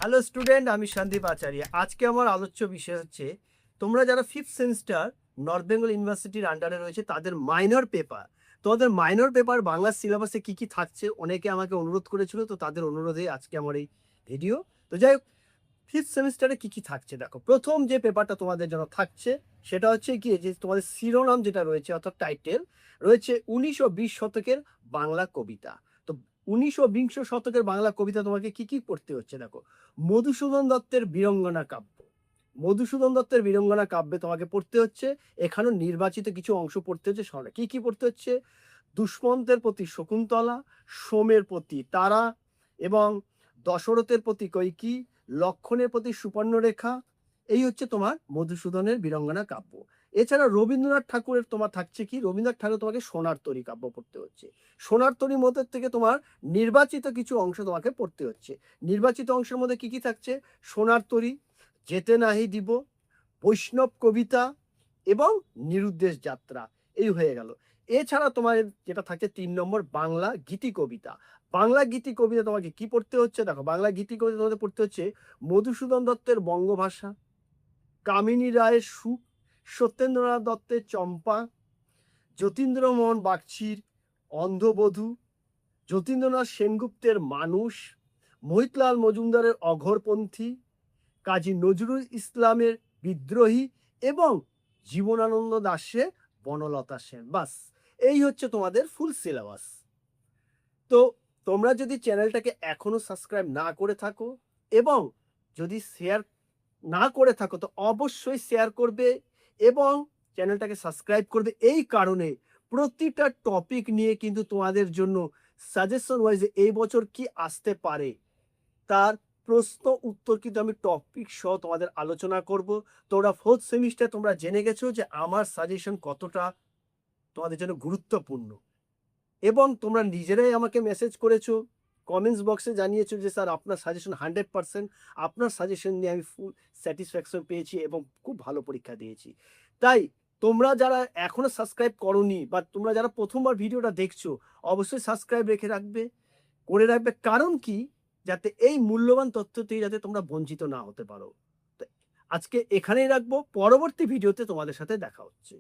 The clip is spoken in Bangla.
হ্যালো স্টুডেন্ট, আমি সন্দীপ আচার্য। আজকে আমার আলোচ্য বিষয় হচ্ছে তোমরা যারা ফিফথ সেমিস্টার নর্থ বেঙ্গল ইউনিভার্সিটির আন্ডারে রয়েছে তাদের মাইনর পেপার, তোমাদের মাইনর পেপার বাংলা সিলেবাসে কি কি থাকছে অনেকে আমাকে অনুরোধ করেছিল, তো তাদের অনুরোধে আজকে আমার এই ভিডিও। তো যাই হোক, ফিফথ সেমিস্টারে কি কি থাকছে দেখো। প্রথম যে পেপারটা তোমাদের জন্য থাকছে সেটা হচ্ছে কি, যে তোমাদের শিরোনাম যেটা রয়েছে অর্থাৎ টাইটেল রয়েছে 19 ও 20 শতকের বাংলা কবিতা। তো 19 ও 20 শতকের বাংলা কবিতা তোমাকে কি কি পড়তে হচ্ছে দেখো। মধুসূদন দত্তের বীরঙ্গনা কাব্য, মধুসূদন দত্তের বীরঙ্গনা কাব্যে তোমাকে পড়তে হচ্ছে, এখানেও নির্বাচিত কিছু অংশ পড়তে হচ্ছে। কি কি পড়তে হচ্ছে? দুষ্মন্তের প্রতি শকুন্তলা, সোমের প্রতি তারা, এবং দশরথের প্রতি কইকি, লক্ষণের প্রতি সুপর্ণরেখা। এই হচ্ছে তোমার মধুসূদনের বীরঙ্গনা কাব্য। এছাড়া রবীন্দ্রনাথ ঠাকুরের তোমার থাকছে কি, রবীন্দ্রনাথ ঠাকুর তোমাকে সোনার তরী কাব্য পড়তে হচ্ছে। সোনার তরীর মধ্যে থেকে তোমার নির্বাচিত কিছু অংশ তোমাকে পড়তে হচ্ছে। নির্বাচিত অংশের মধ্যে কি কি থাকছে? সোনার তরী, যেতে নাহি দিব, বৈষ্ণব কবিতা এবং নিরুদ্দেশ যাত্রা। এই হয়ে গেল। এছাড়া তোমার যেটা থাকছে 3 নম্বর, বাংলা গীতি কবিতা। বাংলা গীতি কবিতা তোমাকে কি পড়তে হচ্ছে দেখো। বাংলা গীতি কবিতা তোমাদের পড়তে হচ্ছে মধুসূদন দত্তের বঙ্গভাষা, কামিনী রায়ের সুখ, সত্যেন্দ্রনাথ দত্তের চম্পা, যতীন্দ্রমোহন বাগচির অন্ধবধূ, যতীন্দ্রনাথ সেনগুপ্তের মানুষ, মহিতলাল মজুমদারের অঘোরপন্থী, কাজী নজরুল ইসলামের বিদ্রোহী এবং জীবনানন্দ দাশের বনলতা সেন। বাস, এই হচ্ছে তোমাদের ফুল সিলেবাস। তো তোমরা যদি চ্যানেলটাকে এখনো সাবস্ক্রাইব না করে থাকো এবং যদি শেয়ার না করে থাকো তো অবশ্যই শেয়ার করবে এবং চ্যানেলটাকে সাবস্ক্রাইব করবে। এই কারণে প্রতিটা টপিক নিয়ে কিন্তু তোমাদের জন্য সাজেশন ওয়াইজ এই বছর কি আসতে পারে তার প্রশ্ন উত্তর কিন্তু আমি টপিক সহ তোমাদের আলোচনা করব। তোমরা ফোর্থ সেমিস্টার তোমরা জেনে গেছো যে আমার সাজেশন কতটা তোমাদের জন্য গুরুত্বপূর্ণ, এবং তোমরা নিজেরাই আমাকে মেসেজ করেছো, কমেন্টস বক্সে জানিয়েছো যে স্যার আপনার সাজেশন 100%, আপনার সাজেশন নিয়ে আমি ফুল স্যাটিসফ্যাকশন পেয়েছি এবং খুব ভালো পরীক্ষা দিয়েছি। তাই তোমরা যারা এখনো সাবস্ক্রাইব করোনি বা তোমরা যারা প্রথমবার ভিডিওটা দেখছো অবশ্যই সাবস্ক্রাইব করে রাখবে। কারণ কি, যাতে এই মূল্যবান তথ্য থেকে যাতে তোমরা বঞ্চিত না হতে পারো। তো আজকে এখানেই রাখবো, পরবর্তী ভিডিওতে তোমাদের সাথে দেখা হচ্ছে।